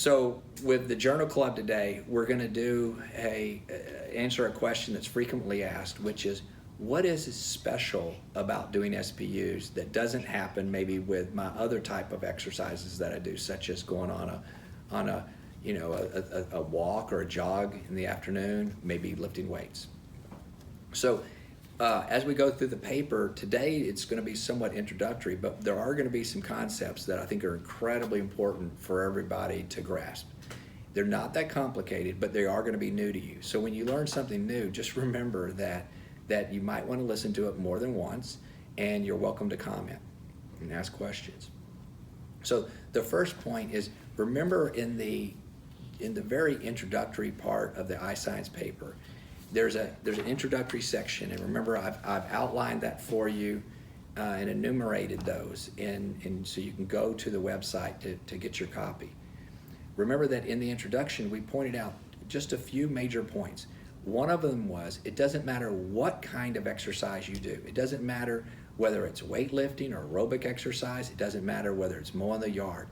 So with the Journal Club today, we're going to do answer a question that's frequently asked, which is, what is special about doing SPUs that doesn't happen maybe with my other type of exercises that I do, such as going on a walk or a jog in the afternoon, maybe lifting weights. So as we go through the paper today, it's going to be somewhat introductory, but there are going to be some concepts that I think are incredibly important for everybody to grasp. They're not that complicated, but they are going to be new to you. So when you learn something new, just remember that you might want to listen to it more than once, and you're welcome to comment and ask questions. So the first point is, remember in the very introductory part of the iScience paper, there's an introductory section, and remember I've outlined that for you and enumerated those, and so you can go to the website to get your copy. Remember that in the introduction we pointed out just a few major points. One of them was, it doesn't matter what kind of exercise you do. It doesn't matter whether it's weightlifting or aerobic exercise. It doesn't matter whether it's mowing the yard.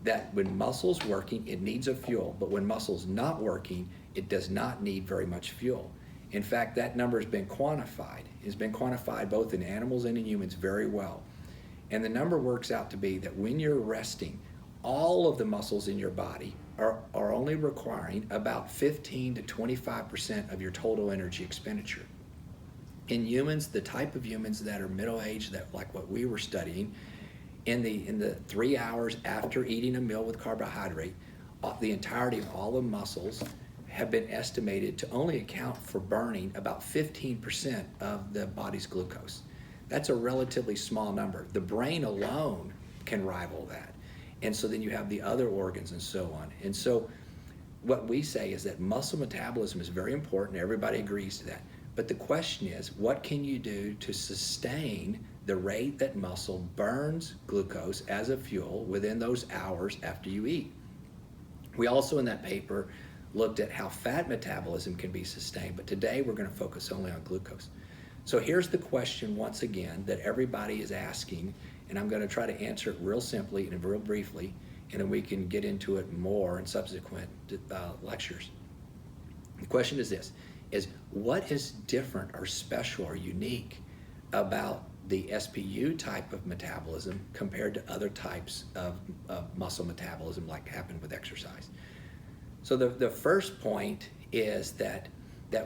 That when muscle's working, it needs a fuel, but when muscle's not working, it does not need very much fuel. In fact, that number has been quantified. It's been quantified both in animals and in humans very well. And the number works out to be that when you're resting, all of the muscles in your body are only requiring about 15 to 25% of your total energy expenditure. In humans, the type of humans that are middle-aged, that like what we were studying, in the 3 hours after eating a meal with carbohydrate, the entirety of all the muscles have been estimated to only account for burning about 15% of the body's glucose. That's a relatively small number. The brain alone can rival that. And so then you have the other organs and so on. And so what we say is that muscle metabolism is very important. Everybody agrees to that. But the question is, what can you do to sustain the rate that muscle burns glucose as a fuel within those hours after you eat? We also in that paper looked at how fat metabolism can be sustained, but today we're going to focus only on glucose. So here's the question once again that everybody is asking, and I'm going to try to answer it real simply and real briefly, and then we can get into it more in subsequent lectures. The question is this, is what is different or special or unique about the SPU type of metabolism compared to other types of muscle metabolism like happened with exercise? So the first point is that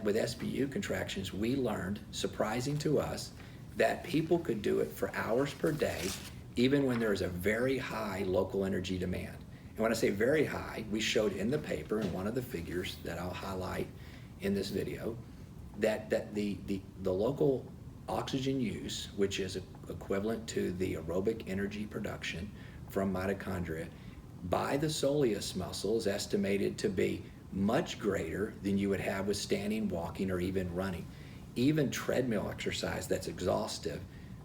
with SPU contractions, we learned, surprising to us, that people could do it for hours per day, even when there is a very high local energy demand. And when I say very high, we showed in the paper in one of the figures that I'll highlight in this video, that the local oxygen use, which is equivalent to the aerobic energy production from mitochondria, by the soleus muscle is estimated to be much greater than you would have with standing, walking, or even running. Even treadmill exercise that's exhaustive,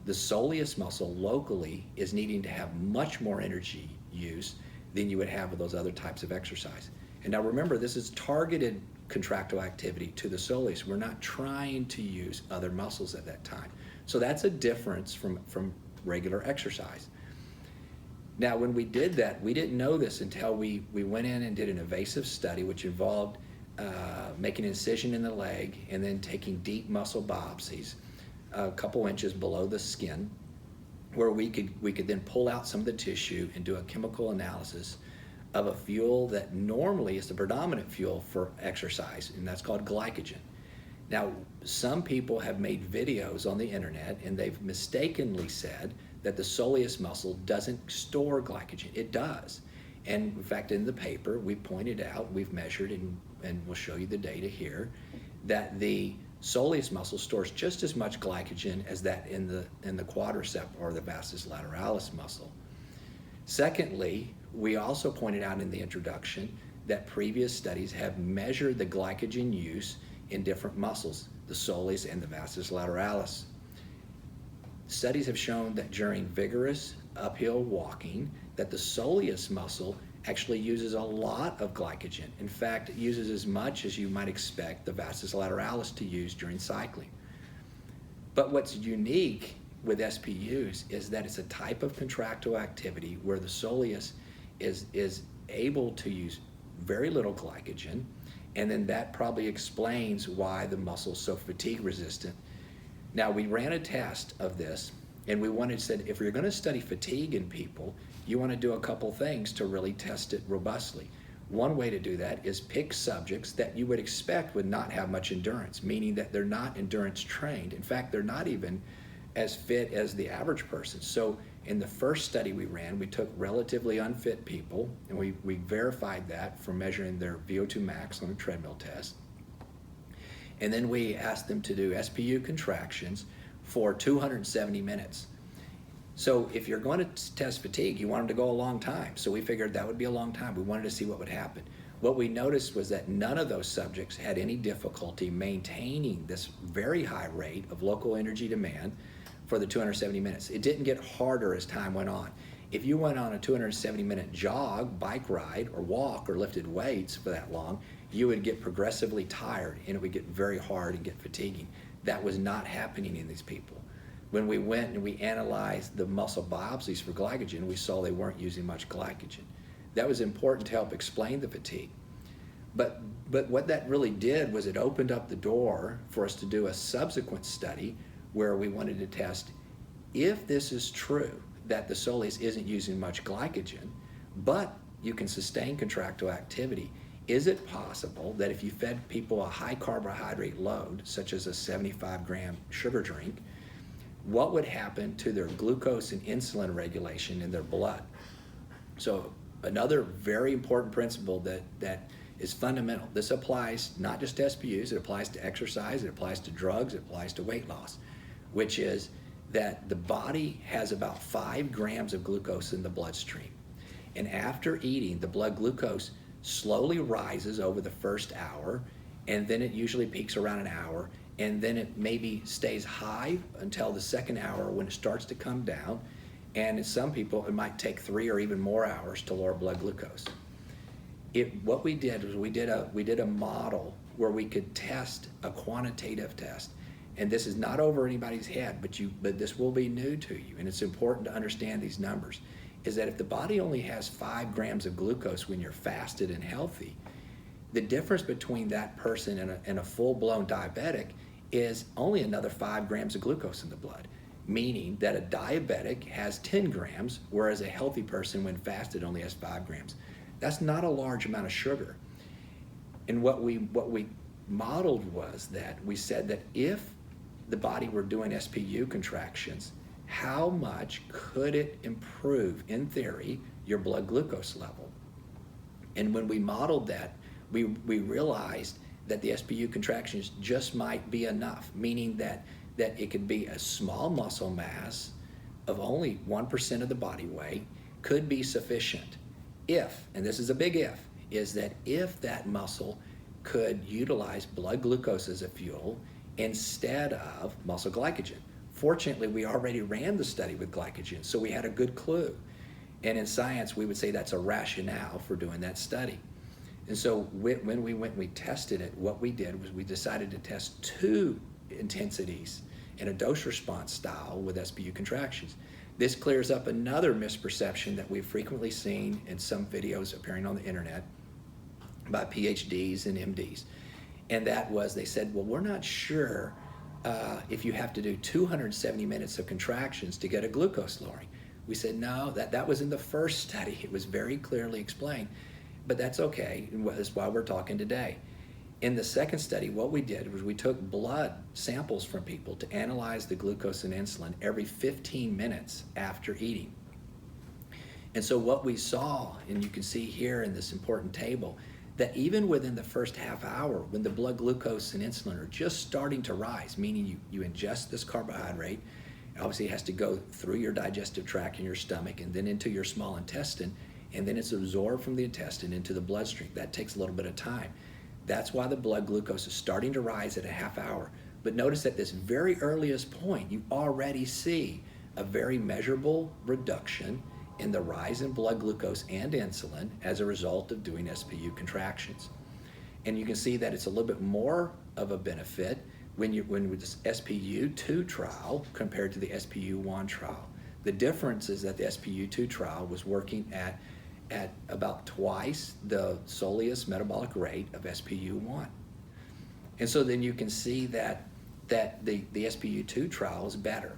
the soleus muscle locally is needing to have much more energy use than you would have with those other types of exercise. And now remember, this is targeted contractile activity to the soleus. We're not trying to use other muscles at that time. So that's a difference from regular exercise. Now, when we did that, we didn't know this until we went in and did an invasive study, which involved making an incision in the leg and then taking deep muscle biopsies a couple inches below the skin, where we could then pull out some of the tissue and do a chemical analysis of a fuel that normally is the predominant fuel for exercise, and that's called glycogen. Now, some people have made videos on the internet and they've mistakenly said that the soleus muscle doesn't store glycogen. It does. And in fact, in the paper, we pointed out, we've measured, and we'll show you the data here, that the soleus muscle stores just as much glycogen as that in the quadriceps or the vastus lateralis muscle. Secondly, we also pointed out in the introduction that previous studies have measured the glycogen use in different muscles, the soleus and the vastus lateralis. Studies have shown that during vigorous uphill walking, that the soleus muscle actually uses a lot of glycogen. In fact, it uses as much as you might expect the vastus lateralis to use during cycling. But what's unique with SPUs is that it's a type of contractile activity where the soleus is able to use very little glycogen, and then that probably explains why the muscle's so fatigue resistant. Now, we ran a test of this, and we said, if you're going to study fatigue in people, you want to do a couple things to really test it robustly. One way to do that is pick subjects that you would expect would not have much endurance, meaning that they're not endurance trained. In fact, they're not even as fit as the average person. So in the first study we ran, we took relatively unfit people, and we verified that from measuring their VO2 max on a treadmill test. And then we asked them to do SPU contractions for 270 minutes. So if you're going to test fatigue, you want them to go a long time. So we figured that would be a long time. We wanted to see what would happen. What we noticed was that none of those subjects had any difficulty maintaining this very high rate of local energy demand for the 270 minutes. It didn't get harder as time went on. If you went on a 270-minute jog, bike ride, or walk, or lifted weights for that long, you would get progressively tired, and it would get very hard and get fatiguing. That was not happening in these people. When we went and we analyzed the muscle biopsies for glycogen, we saw they weren't using much glycogen. That was important to help explain the fatigue. But what that really did was it opened up the door for us to do a subsequent study where we wanted to test if this is true, that the Soleus isn't using much glycogen, but you can sustain contractile activity. Is it possible that if you fed people a high carbohydrate load, such as a 75-gram sugar drink, what would happen to their glucose and insulin regulation in their blood? So another very important principle that is fundamental. This applies not just to SPUs, it applies to exercise, it applies to drugs, it applies to weight loss, which is that the body has about 5 grams of glucose in the bloodstream. And after eating, the blood glucose slowly rises over the first hour, and then it usually peaks around an hour, and then it maybe stays high until the second hour when it starts to come down. And in some people, it might take 3 or even more hours to lower blood glucose. What we did was we did a model where we could test a quantitative test. And this is not over anybody's head, but this will be new to you, and it's important to understand these numbers, is that if the body only has 5 grams of glucose when you're fasted and healthy, the difference between that person and a full-blown diabetic is only another 5 grams of glucose in the blood, meaning that a diabetic has 10 grams, whereas a healthy person when fasted only has 5 grams. That's not a large amount of sugar. And what we modeled was that we said that if the body were doing SPU contractions, how much could it improve, in theory, your blood glucose level? And when we modeled that, we realized that the SPU contractions just might be enough, meaning that it could be a small muscle mass of only 1% of the body weight could be sufficient if, and this is a big if, is that if that muscle could utilize blood glucose as a fuel instead of muscle glycogen. Fortunately, we already ran the study with glycogen, so we had a good clue. And in science, we would say that's a rationale for doing that study. And so when we went and we tested it, what we did was we decided to test 2 intensities in a dose response style with SPU contractions. This clears up another misperception that we've frequently seen in some videos appearing on the internet by Ph.Ds and M.Ds. And that was, they said, well, we're not sure if you have to do 270 minutes of contractions to get a glucose lowering. We said, no, that was in the first study. It was very clearly explained, but that's okay. And that's why we're talking today. In the second study, what we did was we took blood samples from people to analyze the glucose and insulin every 15 minutes after eating. And so what we saw, and you can see here in this important table, that even within the first half hour, when the blood glucose and insulin are just starting to rise, meaning you ingest this carbohydrate, obviously it has to go through your digestive tract in your stomach and then into your small intestine, and then it's absorbed from the intestine into the bloodstream. That takes a little bit of time. That's why the blood glucose is starting to rise at a half hour. But notice at this very earliest point, you already see a very measurable reduction in the rise in blood glucose and insulin as a result of doing SPU contractions. And you can see that it's a little bit more of a benefit when with this SPU2 trial compared to the SPU1 trial. The difference is that the SPU2 trial was working at at about twice the Soleus metabolic rate of SPU1. And so then you can see that the SPU2 trial is better.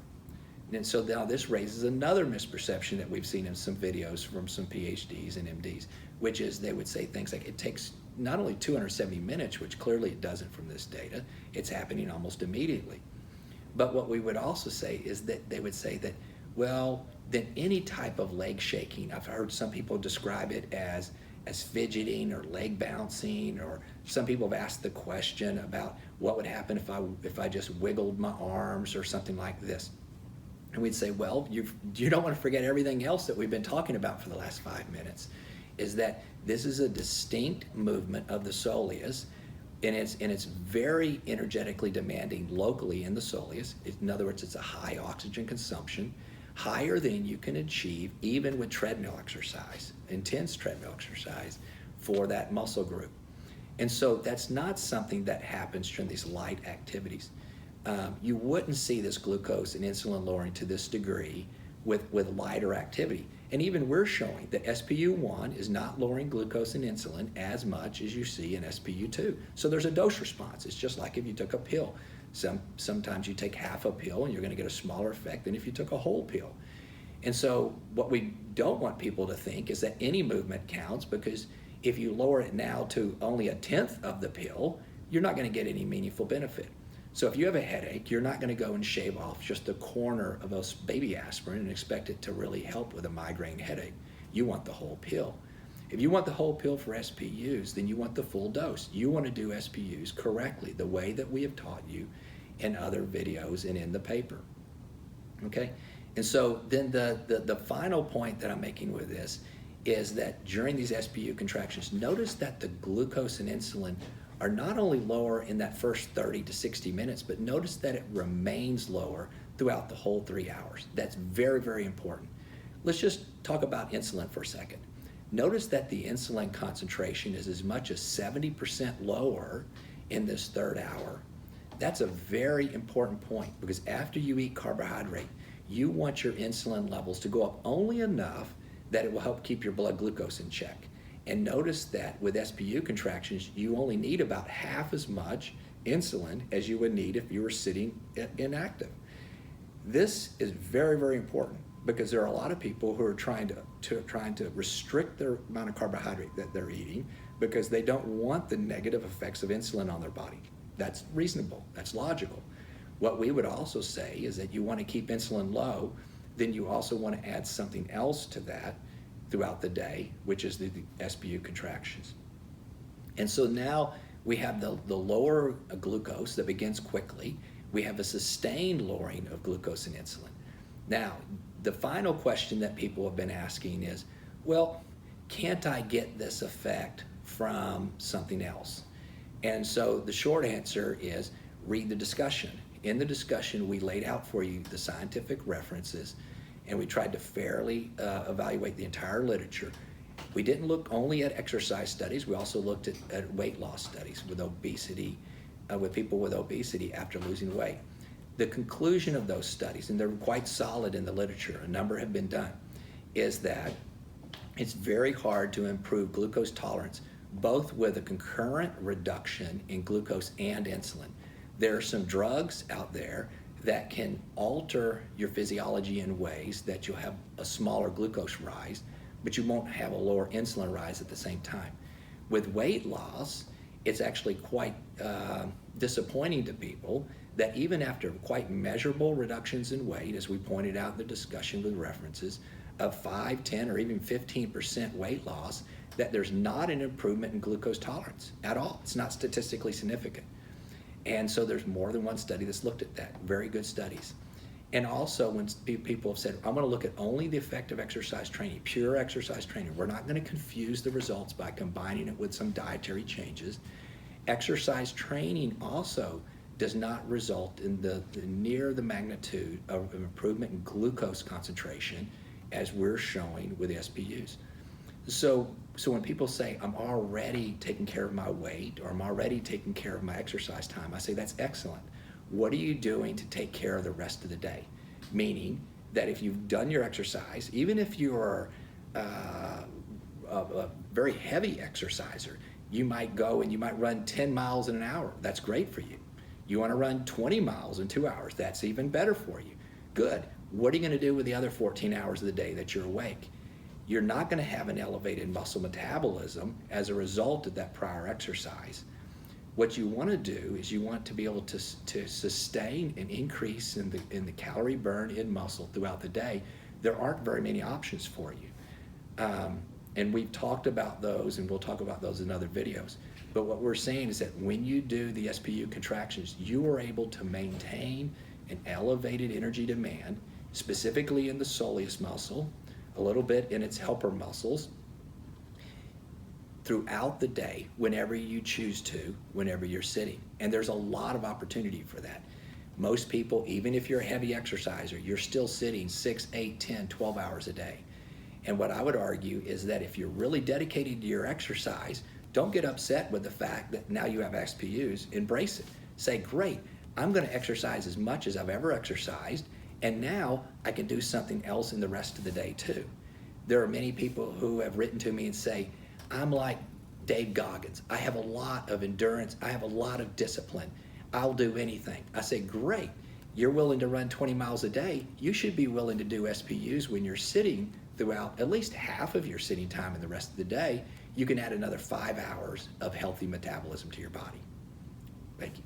And so now this raises another misperception that we've seen in some videos from some PhDs and MDs, which is they would say things like it takes not only 270 minutes, which clearly it doesn't from this data, it's happening almost immediately. But what we would also say is that they would say that, well, then any type of leg shaking, I've heard some people describe it as fidgeting or leg bouncing, or some people have asked the question about what would happen if I just wiggled my arms or something like this. And we'd say, well, you don't want to forget everything else that we've been talking about for the last 5 minutes, is that this is a distinct movement of the soleus, and it's very energetically demanding locally in the soleus. In other words, it's a high oxygen consumption, higher than you can achieve even with treadmill exercise, intense treadmill exercise for that muscle group. And so that's not something that happens during these light activities. You wouldn't see this glucose and insulin lowering to this degree with lighter activity. And even we're showing that SPU1 is not lowering glucose and insulin as much as you see in SPU2. So there's a dose response. It's just like if you took a pill. Sometimes you take half a pill and you're going to get a smaller effect than if you took a whole pill. And so what we don't want people to think is that any movement counts, because if you lower it now to only a tenth of the pill, you're not going to get any meaningful benefit. So if you have a headache, you're not going to go and shave off just a corner of a baby aspirin and expect it to really help with a migraine headache. You want the whole pill. If you want the whole pill for SPUs, then you want the full dose. You want to do SPUs correctly, the way that we have taught you in other videos and in the paper. Okay? And so then the final point that I'm making with this is that during these SPU contractions, notice that the glucose and insulin are not only lower in that first 30 to 60 minutes, but notice that it remains lower throughout the whole 3 hours. That's very, very important. Let's just talk about insulin for a second. Notice that the insulin concentration is as much as 70% lower in this third hour. That's a very important point, because after you eat carbohydrate, you want your insulin levels to go up only enough that it will help keep your blood glucose in check. And notice that with SPU contractions, you only need about half as much insulin as you would need if you were sitting inactive. This is very, very important, because there are a lot of people who are trying to restrict their amount of carbohydrate that they're eating because they don't want the negative effects of insulin on their body. That's reasonable, that's logical. What we would also say is that you want to keep insulin low, then you also want to add something else to that throughout the day, which is the SPU contractions. And so now we have the lower glucose that begins quickly. We have a sustained lowering of glucose and insulin. Now, the final question that people have been asking is, well, can't I get this effect from something else? And so the short answer is read the discussion. In the discussion, we laid out for you the scientific references, and we tried to fairly evaluate the entire literature. We didn't look only at exercise studies, we also looked at weight loss studies with obesity, with people with obesity after losing weight. The conclusion of those studies, and they're quite solid in the literature, a number have been done, is that it's very hard to improve glucose tolerance, both with a concurrent reduction in glucose and insulin. There are some drugs out there that can alter your physiology in ways that you'll have a smaller glucose rise, but you won't have a lower insulin rise at the same time. With weight loss, it's actually quite disappointing to people that even after quite measurable reductions in weight, as we pointed out in the discussion with references, of 5, 10, or even 15% weight loss, that there's not an improvement in glucose tolerance at all. It's not statistically significant. And so there's more than one study that's looked at that, very good studies. And also when people have said, I'm going to look at only the effect of exercise training, pure exercise training. We're not going to confuse the results by combining it with some dietary changes. Exercise training also does not result in the near the magnitude of improvement in glucose concentration as we're showing with SPUs. So when people say, I'm already taking care of my weight, or I'm already taking care of my exercise time, I say, that's excellent. What are you doing to take care of the rest of the day? Meaning that if you've done your exercise, even if you're a very heavy exerciser, you might go and you might run 10 miles in an hour. That's great for you. You want to run 20 miles in 2 hours. That's even better for you. Good. What are you going to do with the other 14 hours of the day that you're awake? You're not going to have an elevated muscle metabolism as a result of that prior exercise. What you want to do is you want to be able to sustain an increase in the calorie burn in muscle throughout the day. There aren't very many options for you. And we've talked about those, and we'll talk about those in other videos. But what we're saying is that when you do the SPU contractions, you are able to maintain an elevated energy demand, specifically in the soleus muscle, a little bit in its helper muscles, throughout the day, whenever you choose to, whenever you're sitting. And there's a lot of opportunity for that. Most people, even if you're a heavy exerciser, you're still sitting 6, 8, 10, 12 hours a day. And what I would argue is that if you're really dedicated to your exercise, don't get upset with the fact that now you have SPUs. Embrace it. Say, great, I'm going to exercise as much as I've ever exercised, and now I can do something else in the rest of the day too. There are many people who have written to me and say, I'm like Dave Goggins. I have a lot of endurance. I have a lot of discipline. I'll do anything. I say, great. You're willing to run 20 miles a day. You should be willing to do SPUs when you're sitting throughout at least half of your sitting time and the rest of the day. You can add another 5 hours of healthy metabolism to your body. Thank you.